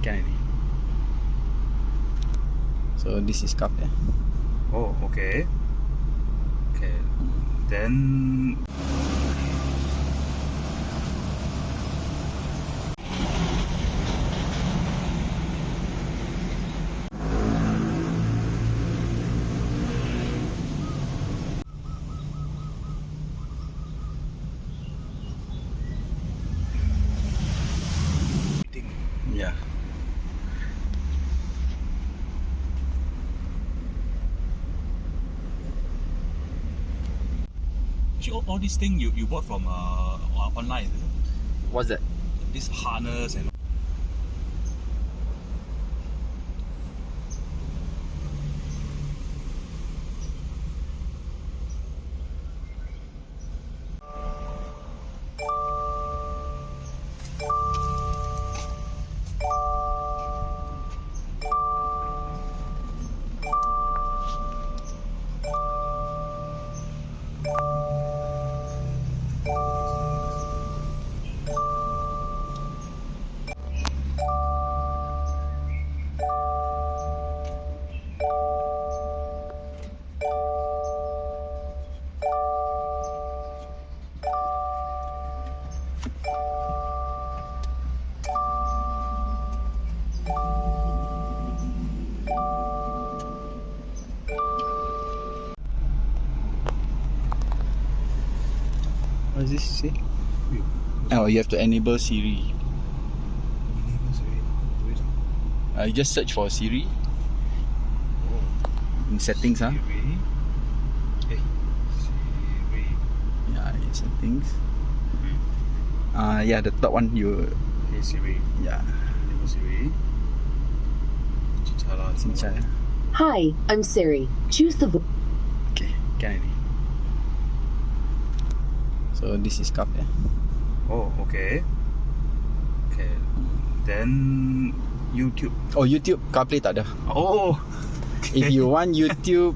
Can already. So this is CarPlay. Oh, okay. Okay. Then Yeah. actually all these things you bought from online, is it? What's that? This harness and What is this you say? Oh, you have to enable Siri. You just search for Siri in settings, huh? Siri. Hey, Siri. Yeah, in settings. Yeah, the top one you. Hey Siri. Yeah. Enable Siri. Cincai. Hi, I'm Siri. Choose the voice. Okay, can already. So this is CarPlay. Oh, okay. Okay. Then YouTube. Oh, YouTube CarPlay tak ada. Oh. If you want YouTube,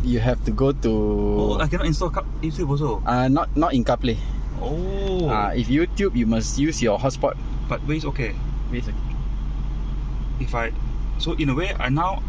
you have to go to. Oh, I cannot install YouTube also. Not in CarPlay. Oh. If YouTube, you must use your hotspot. But Waze okay. Waze okay. So in a way, I now